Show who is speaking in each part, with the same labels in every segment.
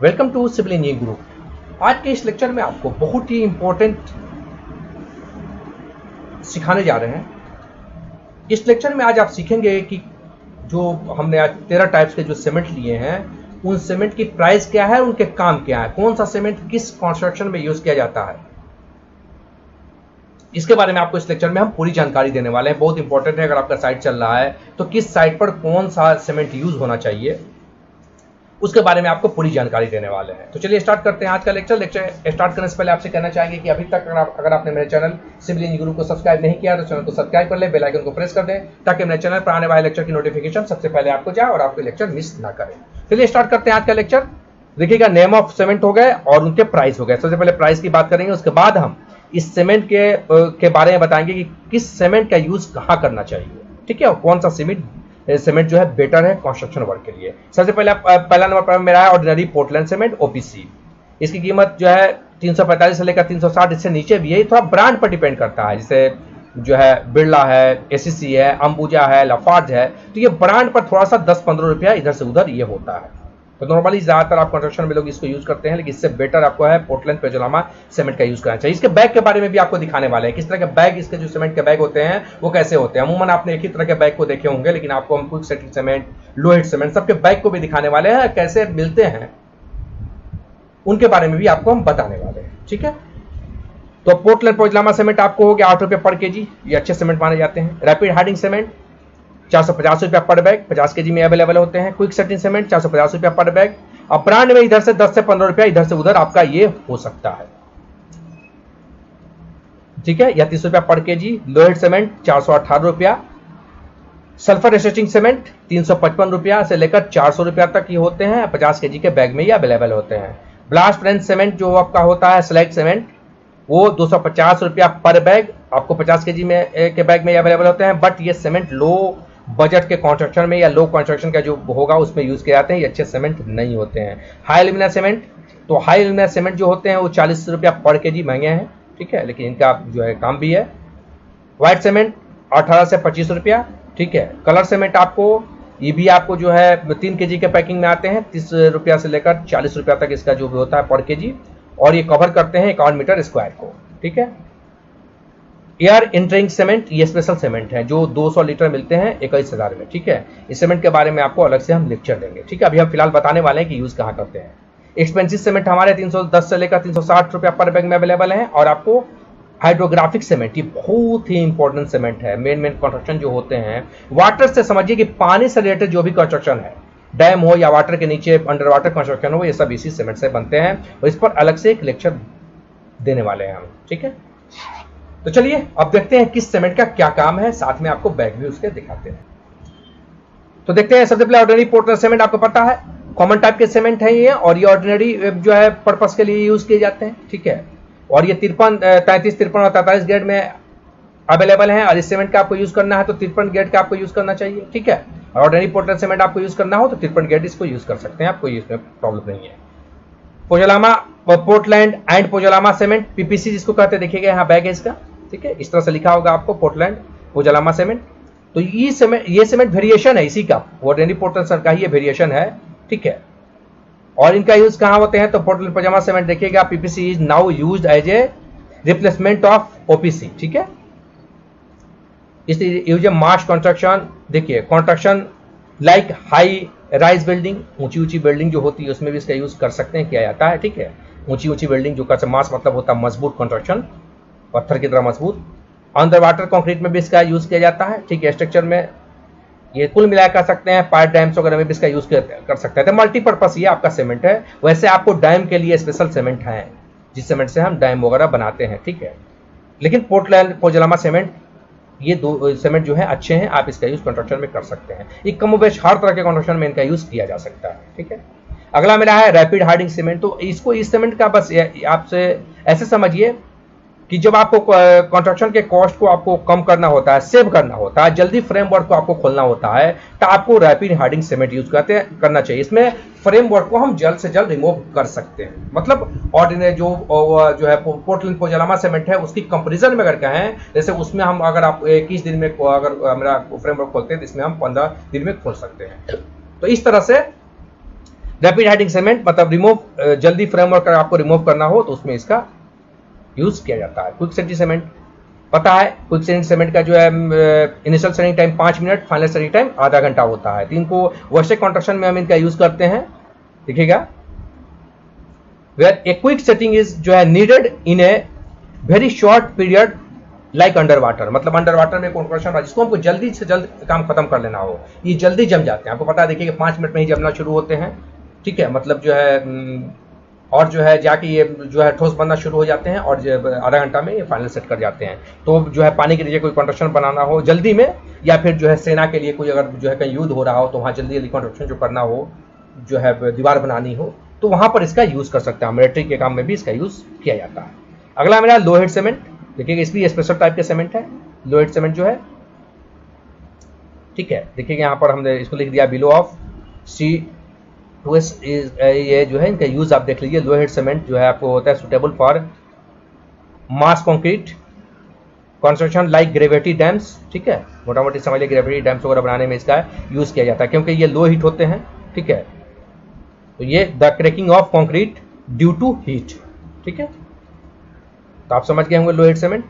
Speaker 1: Welcome to civil engineering group. आज के इस लेक्चर में आपको बहुत ही इंपॉर्टेंट सिखाने जा रहे हैं। इस लेक्चर में आज आप सीखेंगे कि जो हमने आज 13 टाइप्स के जो सीमेंट लिए हैं, उन सीमेंट की प्राइस क्या है, उनके काम क्या है, कौन सा सीमेंट किस कंस्ट्रक्शन में यूज किया जाता है, इसके बारे में आपको इस लेक्चर में हम पूरी जानकारी देने वाले हैं। बहुत इंपॉर्टेंट है, अगर आपका साइट चल रहा है तो किस साइट पर कौन सा सीमेंट यूज होना चाहिए, उसके बारे में आपको पूरी जानकारी देने वाले हैं। तो चलिए स्टार्ट करते हैं आज का लेक्चर। स्टार्ट करने से पहले आपसे कहना चाहेंगे कि अभी तक अगर आपने मेरे चैनल सिविल इंजीनियरिंग ग्रुप को सब्सक्राइब नहीं किया तो चैनल को सब्सक्राइब कर ले, बेल आइकन को प्रेस कर दें ताकि मेरे चैनल पर आने वाले लेक्चर की नोटिफिकेशन सबसे पहले आपको जाए और आपको लेक्चर मिस ना करें। चलिए स्टार्ट करते हैं आज का लेक्चर। देखिएगा, नेम ऑफ सीमेंट हो गए और उनके प्राइस हो गए। सबसे पहले प्राइस की बात करेंगे, उसके बाद हम इस सीमेंट के बारे में बताएंगे कि किस सीमेंट का यूज कहाँ करना चाहिए, ठीक है, और कौन सा सीमेंट जो है बेटर है कंस्ट्रक्शन वर्क के लिए। सबसे पहला नंबर पर मेरा है ऑर्डिनरी पोर्टलैंड सीमेंट ओपीसी। इसकी कीमत जो है 345 से लेकर 360, इससे नीचे भी है। थोड़ा ब्रांड पर डिपेंड करता है, जैसे जो है बिरला है, एसीसी है, अंबुजा है, लाफार्ज है, तो ये ब्रांड पर थोड़ा सा 10-15 रुपया इधर से उधर ये होता है। तो नॉर्मली ज्यादातर आप कंस्ट्रक्शन में लोग इसको यूज करते हैं, लेकिन इससे बेटर आपको है पोर्टलैंड पोज़ोलामा सीमेंट का यूज करना चाहिए। इसके बैग के बारे में भी आपको दिखाने वाले हैं, किस तरह के बैग इसके जो सीमेंट के बैग होते हैं वो कैसे होते हैं। अमूमन आपने एक ही तरह के बैग को देखे होंगे, लेकिन आपको हम क्विक सेटिंग सीमेंट, लो हेड सीमेंट सबके बैग को भी दिखाने वाले हैं, कैसे मिलते हैं उनके बारे में भी आपको हम बताने वाले हैं, ठीक है। तो पोर्टलैंड पोज़ोलामा सीमेंट आपको हो गया 8 रुपये पर केजी, ये अच्छे सीमेंट माने जाते हैं। रैपिड हार्डिंग सीमेंट 450 रुपया पर बैग, 50 केजी में अवेलेबल होते हैं। क्विक सेटिंग सीमेंट 450 रुपया पर बैग। अब ब्रांड में इधर से 10 से 15 रुपया इधर से उधर आपका ये हो सकता है, ठीक है, या 30 रुपया पर केजी। लोहेड सीमेंट 418 रुपया। सल्फर रेसिस्टिंग सीमेंट 355 रुपया से लेकर 400 रुपया तक ये होते हैं, 50 केजी के बैग में ये अवेलेबल होते हैं। ब्लास्ट फ्रेंच सीमेंट जो आपका होता है स्लैग सीमेंट, वो 250 रुपया पर बैग, आपको 50 केजी में के बैग में अवेलेबल होते हैं। बट ये सीमेंट लो बजट के कंस्ट्रक्शन में या लो कंस्ट्रक्शन का जो होगा उसमें यूज किए जाते हैं, ये अच्छे सीमेंट नहीं होते हैं। हाई एल्यूमिना सीमेंट, तो हाई एल्यूमिना सीमेंट जो होते हैं वो 40 रुपया पर केजी महंगे हैं, ठीक है, लेकिन इनका जो है काम भी है। व्हाइट सीमेंट 18 से 25 रुपया, ठीक है। कलर सीमेंट आपको ये भी आपको जो है 3 केजी के पैकिंग में आते हैं, 30 रुपया से लेकर 40 रुपया तक इसका जो भी होता है पर केजी, और ये कवर करते हैं 51 मीटर स्क्वायर को, ठीक है। एयर इंट्रिंग सीमेंट, ये स्पेशल सीमेंट है जो 200 लीटर मिलते हैं 21,000 में, ठीक है। इस सीमेंट के बारे में आपको अलग से हम लेक्चर देंगे, ठीक है। अभी हम फिलहाल बताने वाले हैं कि यूज कहाँ करते हैं। एक्सपेंसिव सीमेंट हमारे 310 से लेकर 360 रुपया पर बैग में अवेलेबल है। और आपको हाइड्रोग्राफिक सीमेंट, ये बहुत ही इंपॉर्टेंट सीमेंट है। मेन कंस्ट्रक्शन जो होते हैं वाटर से, समझिए कि पानी से रिलेटेड जो भी कंस्ट्रक्शन है, डैम हो या वाटर के नीचे अंडर वाटर कंस्ट्रक्शन हो, ये सब इसी सीमेंट से बनते हैं, और इस पर अलग से एक लेक्चर देने वाले हैं हम, ठीक है। तो चलिए अब देखते हैं किस सीमेंट का क्या काम है, साथ में आपको बैग भी उसके दिखाते हैं। तो देखते हैं, सबसे पहले ऑर्डिनरी पोर्टलैंड सीमेंट आपको पता है कॉमन टाइप के सीमेंट है ये, और ये ऑर्डिनरी जो है पर्पस के लिए यूज किए जाते हैं, ठीक है। और ये 33, 53 और 43 ग्रेड में अवेलेबल है, और इस सीमेंट का आपको यूज करना है तो 53 ग्रेड का आपको यूज करना चाहिए, ठीक है। और ऑर्डिनरी पोर्टलैंड सीमेंट आपको यूज करना हो तो 53 ग्रेड इसको यूज कर सकते हैं, आपको इसमें प्रॉब्लम नहीं है। पोज़ोलामा पोर्टलैंड एंड पोज़ोलामा सीमेंट, पीपीसी जिसको कहते हैं, देखिएगा यहाँ बैग है इसका, ठीक है, इस तरह से लिखा होगा आपको पोर्टलैंड पोज़ोलामा सीमेंट। तो ये सीमेंट वेरिएशन है इसी का, ऑर्डिनरी पोर्टलैंड का ही ये वेरिएशन है, ठीक है। और इनका यूज कहाँ होते हैं तो पोर्टलैंड पोज़ोलामा सीमेंट देखिएगा, PPC is now used as a replacement of OPC, ठीक है। इस यूज मास कंस्ट्रक्शन, देखिए construction like high rise building, ऊंची बिल्डिंग जो होती है उसमें भी इसका यूज कर सकते हैं, किया जाता है, ठीक है। ऊंची बिल्डिंग जो कर, मास मतलब होता है मजबूत कंस्ट्रक्शन, पत्थर की तरह मजबूत। अंडर वाटर कंक्रीट में भी इसका यूज किया जाता है, ठीक है। स्ट्रक्चर में ये कुल मिला कर सकते हैं, पाइप डैम्स वगैरह में भी इसका यूज कर सकते हैं। तो मल्टीपर्पज ये आपका सीमेंट है। वैसे आपको डैम के लिए स्पेशल सीमेंट है, जिस सीमेंट से हम डैम वगैरह बनाते हैं, ठीक है। लेकिन पोर्टलैंड पोज़ोलामा सीमेंट, ये दो सीमेंट जो है अच्छे हैं, आप इसका यूज कंस्ट्रक्शन में कर सकते हैं। ये कमोबेश हर तरह के कंस्ट्रक्शन में इनका यूज किया जा सकता है, ठीक है। अगला मेरा है रैपिड हार्डिंग सीमेंट। तो इसको, इस सीमेंट का बस आपसे ऐसे समझिए कि जब आपको कंस्ट्रक्शन के कॉस्ट को आपको कम करना होता है, सेव करना होता है, जल्दी फ्रेमवर्क को आपको खोलना होता है, तो आपको रैपिड हार्डिंग सीमेंट यूज करना चाहिए। इसमें फ्रेमवर्क को हम जल्द से जल्द रिमूव कर सकते हैं। मतलब ऑर्डिनरी जो है पोर्टलैंड पोज़ोलामा सीमेंट है, उसकी कंपेरिजन में अगर कहें, जैसे उसमें हम अगर आप 21 दिन में अगर मेरा फ्रेमवर्क खोलते हैं तो इसमें हम 15 दिन में खोल सकते हैं। तो इस तरह से रैपिड हाइडिंग सीमेंट मतलब रिमूव, जल्दी फ्रेमवर्क आपको रिमूव करना हो तो उसमें इसका यूज किया जाता है। क्विक सेटिंग सीमेंट पता है, क्विक सेटिंग सीमेंट का जो है initial setting time 5 minute, final setting time आधा घंटा होता है। तो इनको वर्षिक कंस्ट्रक्शन में हम इनका यूज करते हैं, देखिएगा। Where a quick setting is जो है needed in a very short period like under water, मतलब अंडर वाटर में कंस्ट्रक्शन जिसको हमको जल्दी से जल्द काम खत्म कर लेना हो, ये जल्दी जम जाते हैं। आपको पता है, देखिए 5 मिनट में ही जमना शुरू होते हैं, ठीक है। मतलब जो है और जो है जाके ये जो है ठोस बनना शुरू हो जाते हैं और आधा घंटा में ये फाइनल सेट कर जाते हैं। तो जो है पानी के नीचे कोई कंस्ट्रक्शन बनाना हो जल्दी में, या फिर जो है सेना के लिए कोई अगर जो है कहीं युद्ध हो रहा हो तो वहाँ जल्दी जल्दी कंस्ट्रक्शन जो करना हो, जो है दीवार बनानी हो, तो वहाँ पर इसका यूज़ कर सकते हैं। मिलिट्री के काम में भी इसका यूज़ किया जाता है। अगला मेरा लो हेड सीमेंट, देखिएगा इसलिए स्पेशल टाइप के सीमेंट है लो हेड सीमेंट जो है, ठीक है। देखिएगा यहाँ पर हमने इसको लिख दिया बिलो ऑफ C2S ये जो है इनका यूज आप देख लीजिए। लो हेड सीमेंट जो है आपको होता है suitable for mass concrete construction like gravity dams, ठीक है। मोटा मोटी समझ लिया ग्रेविटी डैम्स वगैरह बनाने में इसका यूज किया जाता है, क्योंकि ये लो हीट होते हैं, ठीक है। तो ये the cracking of concrete due to heat, ठीक है। तो आप समझ गए होंगे लो हेड सीमेंट।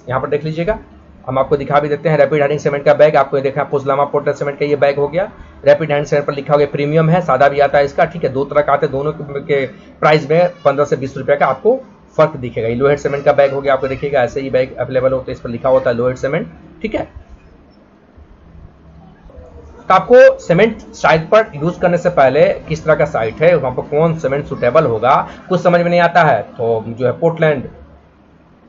Speaker 1: यहाँ पर देख लीजिएगा, हम आपको दिखा भी देते हैं रैपिड हाइडिंग सीमेंट का बैग। आपको देखा पोजलामा पोर्टलैंड सीमेंट का ये बैग हो गया। रैपिड हाइडिंग सीमेंट पर लिखा हो गया प्रीमियम है, सादा भी आता है इसका, ठीक है। दो तरह का आते हैं, दोनों के प्राइस में 15 से 20 रुपये का आपको फर्क दिखेगा। ये लो हेड सीमेंट का बैग हो गया, आपको देखिएगा ऐसे ही बैग अवेलेबल होता है, इस पर लिखा होता है लो हेड सीमेंट, ठीक है। तो आपको सीमेंट साइट पर यूज करने से पहले किस तरह का साइट है, वहां पर कौन सीमेंट सुटेबल होगा, कुछ समझ में नहीं आता है तो जो है पोर्टलैंड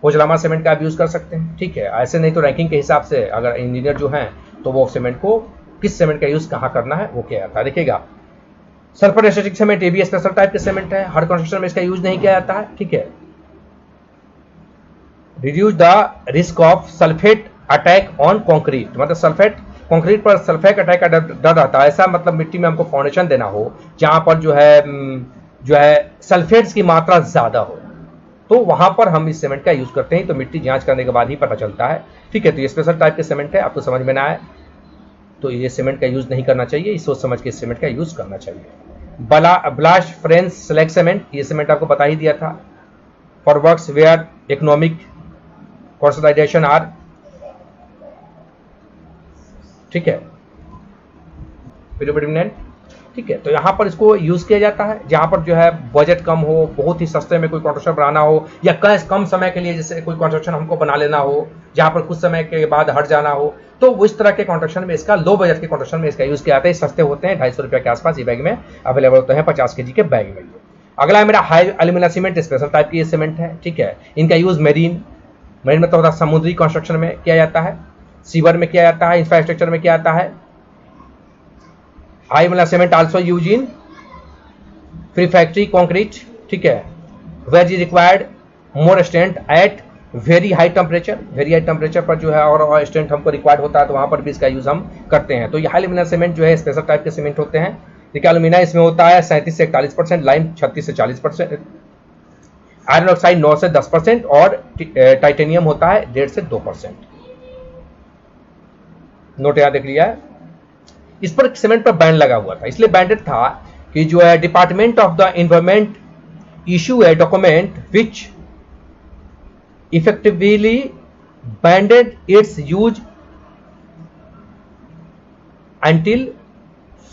Speaker 1: पोजलामा सीमेंट का आप यूज कर सकते हैं, ठीक है। ऐसे नहीं तो रैंकिंग के हिसाब से अगर इंजीनियर जो हैं तो वो सीमेंट को किस सीमेंट का यूज कहाँ करना है वो किया जाता है। देखिएगा सल्फर एसिटिक सीमेंट ये भी स्पेशल टाइप के सीमेंट है, हर कंस्ट्रक्शन में इसका यूज नहीं किया जाता है, ठीक है। Reduce the risk of sulphate attack on concrete, मतलब सल्फेट कंक्रीट पर सल्फेट अटैक का डर रहता है। ऐसा मतलब मिट्टी में हमको फाउंडेशन देना हो जहां पर जो है सल्फेट्स की मात्रा ज्यादा हो, तो वहां पर हम इस सीमेंट का यूज करते हैं। तो मिट्टी जांच करने के बाद ही पता चलता है, ठीक है। तो ये स्पेशल टाइप के सीमेंट है, आपको समझ में ना आए तो ये सीमेंट का यूज नहीं करना चाहिए, इस सोच समझ के इस सीमेंट का यूज करना चाहिए। ब्लास्ट फ्रेंच सेलेक्ट सीमेंट, ये सीमेंट आपको बता ही दिया था। For works where economic consolidation are, ठीक है, प्रीडोमिनेंट, ठीक है। तो यहाँ पर इसको यूज किया जाता है जहाँ पर जो है बजट कम हो, बहुत ही सस्ते में कोई कंस्ट्रक्शन बनाना हो, या कम समय के लिए जैसे कोई कंस्ट्रक्शन हमको बना लेना हो जहाँ पर कुछ समय के बाद हट जाना हो, तो इस तरह के कंस्ट्रक्शन में इसका, लो बजट के कंस्ट्रक्शन में इसका यूज किया जाता है। सस्ते होते हैं, 250 रुपये के आसपास ये बैग में अवेलेबल होते हैं, 50 kg के बैग में। अगला है मेरा high alumina cement, special type की ये सीमेंट है, ठीक है। इनका यूज मेरीन में तो होता है, समुद्री कंस्ट्रक्शन में किया जाता है, सीवर में किया जाता है, इंफ्रास्ट्रक्चर में किया जाता है। High alumina cement also use in pre factory concrete, ठीक है, where is required more strength at very high temperature, very high temperature पर जो है और स्ट्रेंथ हमको रिक्वायर्ड होता है, तो वहां पर भी इसका यूज हम करते हैं। तो ये हाई एल्यूमिना सीमेंट जो है स्पेशल टाइप के सीमेंट होते हैं। देखिए एल्यूमिना इसमें होता है 37 से 41%, लाइम 36 से 40%, आयरन ऑक्साइड 9 से 10% और टाइटेनियम होता है 1.5 से 2%। नोट यहाँ देख लिया है। इस पर सीमेंट पर बैन लगा हुआ था, इसलिए बैंडेड था कि जो है department of the environment issue a document which effectively banded its use until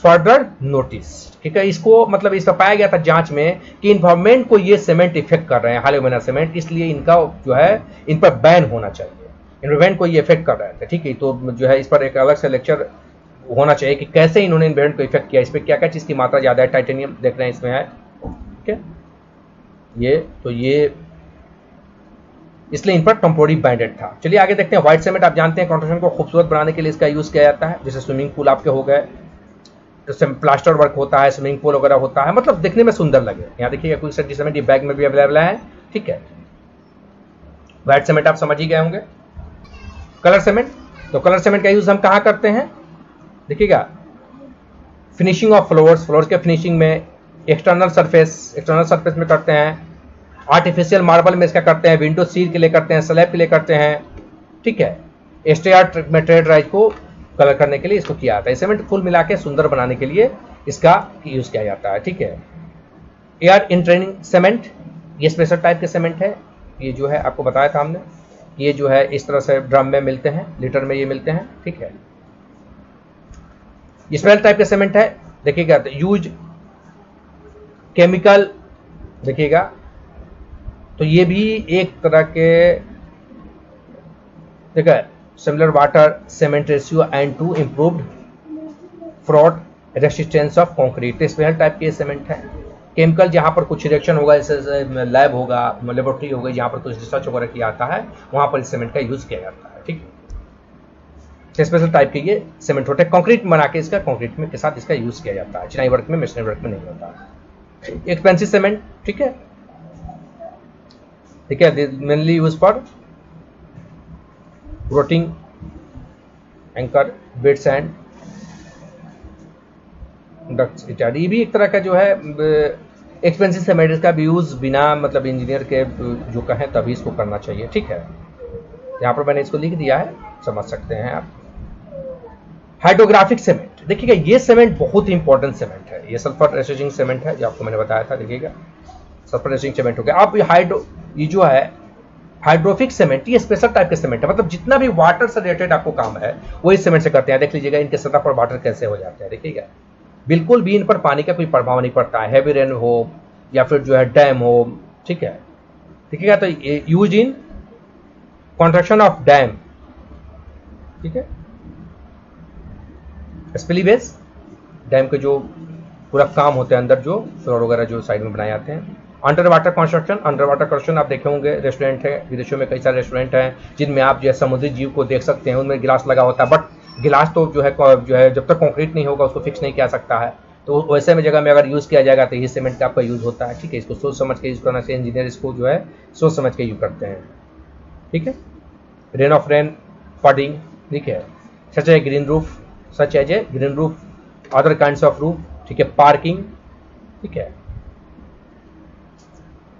Speaker 1: further notice, ठीक है। इसको मतलब इस पर पाया गया था जांच में कि इन्वायरमेंट को ये सीमेंट इफेक्ट कर रहे हैं, हाई एल्यूमिना सीमेंट, इसलिए इनका जो है इन पर बैन होना चाहिए, इन्वायरमेंट को ये इफेक्ट कर रहे थे, ठीक है। तो जो है इस पर एक अलग से लेक्चर होना चाहिए कि कैसे इन्होंने इन्वायरमेंट को इफेक्ट किया, इस पर क्या क्या चीज की मात्रा ज्यादा है। टाइटेनियम देख रहे हैं इसमें है, ठीक है, ये इसलिए इन पर टेम्पोररी बैंडेड था। चलिए आगे देखते हैं। व्हाइट सीमेंट आप जानते हैं कंस्ट्रक्शन को खूबसूरत बनाने के लिए इसका यूज किया जाता है, जैसे स्विमिंग पूल आपके हो गए, तो प्लास्टर वर्क होता है, स्विमिंग पूल वगैरह होता है, मतलब देखने में सुंदर लगे। यहाँ देखिए कोई सा सीमेंट ये बैग में भी अवेलेबल है, ठीक है। व्हाइट सीमेंट आप समझ ही गए होंगे। कलर सीमेंट, तो कलर सीमेंट का यूज हम कहाँ करते हैं, देखिएगा फिनिशिंग ऑफ फ्लोर्स के फिनिशिंग में, एक्सटर्नल सरफेस में करते हैं, आर्टिफिशियल मार्बल में इसका करते हैं, विंडो सील के लिए करते हैं, स्लैब के लिए करते हैं, ठीक है। स्टेयर मटेरियल को कलर करने के लिए इसको किया जाता है। सीमेंट फुल मिला के सुंदर बनाने के लिए इसका यूज किया जाता है। ठीक है, एयर इन ट्रेनिंग सीमेंट, ये स्पेशल टाइप के सीमेंट है। ये जो है आपको बताया था हमने, ये जो है इस तरह से ड्रम में मिलते हैं, लीटर में ये मिलते हैं। ठीक है, ये स्पेशल टाइप के सीमेंट है। देखिएगा यूज केमिकल, देखिएगा तो ये भी एक तरह के देखिए similar water cement ratio and to improved fraud resistance of concrete, special type के सीमेंट है। केमिकल जहाँ पर कुछ रिएक्शन होगा, जैसे लैब होगा, लेबोरेटरी होगी, जहाँ पर कुछ रिसर्च वगैरह किया जाता है, वहाँ पर इस सीमेंट का यूज किया जाता है। ठीक है, स्पेशल टाइप के ये सीमेंट होते हैं, कंक्रीट बना के इसका कंक्रीट में के साथ इसका यूज किया जाता है, चिनाई वर्क में, मशीनरी वर्क में नहीं होता। एक्सपेंसिव सीमेंट, ठीक है, ठीक है, mainly use for grouting anchor beds and ducts इत्यादि। ये भी एक तरह का जो है एक्सपेंसिव सीमेंट, का भी यूज बिना मतलब इंजीनियर के जो कहें तभी इसको करना चाहिए। ठीक है, यहाँ पर मैंने इसको लिख दिया है, समझ सकते हैं आप। हाइड्रोग्राफिक सीमेंट, देखिएगा ये सीमेंट बहुत ही इंपॉर्टेंट सीमेंट है, ये सल्फर रेसिस्टिंग सीमेंट है जो आपको मैंने बताया था। देखिएगा सल्फर रेसिस्टिंग सीमेंट हो गया। अब ये जो है हाइड्रोफिक सीमेंट, ये स्पेशल टाइप के सीमेंट है, मतलब जितना भी वाटर से रिलेटेड आपको काम है वो इस सीमेंट से करते हैं। देख लीजिएगा इनके सतह पर वाटर कैसे हो जाते हैं, देखिएगा बिल्कुल भी इन पर पानी का कोई प्रभाव नहीं पड़ता है, हैवी रेन हो या फिर जो है डैम हो। ठीक है, देखिएगा तो use in construction of dam, ठीक है, स्पिलीवेज डैम के जो पूरा काम होते हैं अंदर, जो फ्लोर वगैरह जो साइड में बनाए जाते हैं। Under water construction, under water construction आप देखे होंगे, रेस्टोरेंट है, विदेशों में कई सारे रेस्टोरेंट हैं जिनमें आप जो है समुद्री जीव को देख सकते हैं, उनमें गिलास लगा होता है, बट गिलास तो जो है जब तक कंक्रीट नहीं होगा उसको फिक्स नहीं किया सकता है। तो वैसे में जगह में अगर यूज़ किया जाएगा तो ये सीमेंट का आपका यूज़ होता है। ठीक है, इसको सोच समझ के यूज़ करना चाहिए, इंजीनियर इसको जो है सोच समझ के यूज़ करते हैं। ठीक है, रेन ऑफ रेन फडिंग, ठीक है, सच है green roof, such as a green roof, other kinds of roof, ठीक है, पार्किंग, ठीक है,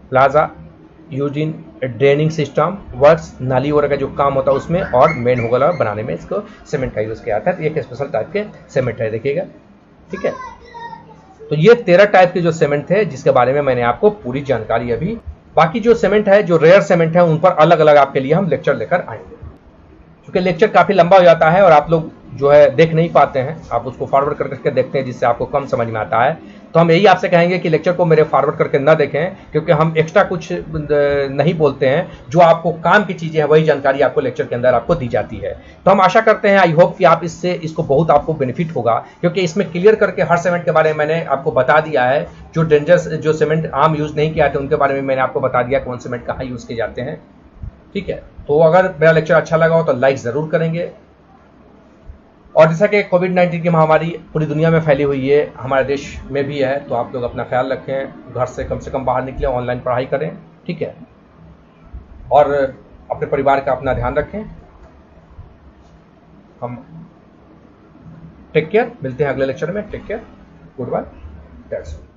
Speaker 1: plaza, use in draining system works, नाली वगैरह का जो काम होता है उसमें, और मेन होगा बनाने में इसको सीमेंट का यूज़ किया जाता है। तो एक स्पेशल टाइप के सीमेंट है, देखिएगा। ठीक है, तो ये 13 टाइप के जो सीमेंट थे जिसके बारे में मैंने आपको पूरी जानकारी अभी। बाकी जो सीमेंट है, जो रेयर सीमेंट है, उन पर अलग अलग आपके लिए हम लेक्चर लेकर आएंगे, क्योंकि लेक्चर काफ़ी लंबा हो जाता है और आप लोग जो है देख नहीं पाते हैं, आप उसको फॉरवर्ड करके देखते हैं जिससे आपको कम समझ में आता है। तो हम यही आपसे कहेंगे कि लेक्चर को मेरे फॉरवर्ड करके ना देखें, क्योंकि हम एक्स्ट्रा कुछ नहीं बोलते हैं, जो आपको काम की चीज़ें हैं वही जानकारी आपको लेक्चर के अंदर आपको दी जाती है। तो हम आशा करते हैं, आई होप कि आप इसको बहुत आपको बेनिफिट होगा, क्योंकि इसमें क्लियर करके हर सीमेंट के बारे में मैंने आपको बता दिया है। जो डेंजरस जो सीमेंट आम यूज़ नहीं किया जाते उनके बारे में मैंने आपको बता दिया कौन सीमेंट कहाँ यूज़ किए जाते हैं। ठीक है, तो अगर मेरा लेक्चर अच्छा लगा हो तो लाइक ज़रूर करेंगे। और जैसा कि कोविड-19 की महामारी पूरी दुनिया में फैली हुई है, हमारे देश में भी है, तो आप लोग अपना ख्याल रखें, घर से कम बाहर निकलें, ऑनलाइन पढ़ाई करें। ठीक है, और अपने परिवार का अपना ध्यान रखें। हम टेक केयर, मिलते हैं अगले लेक्चर में। Take care, goodbye, that's all.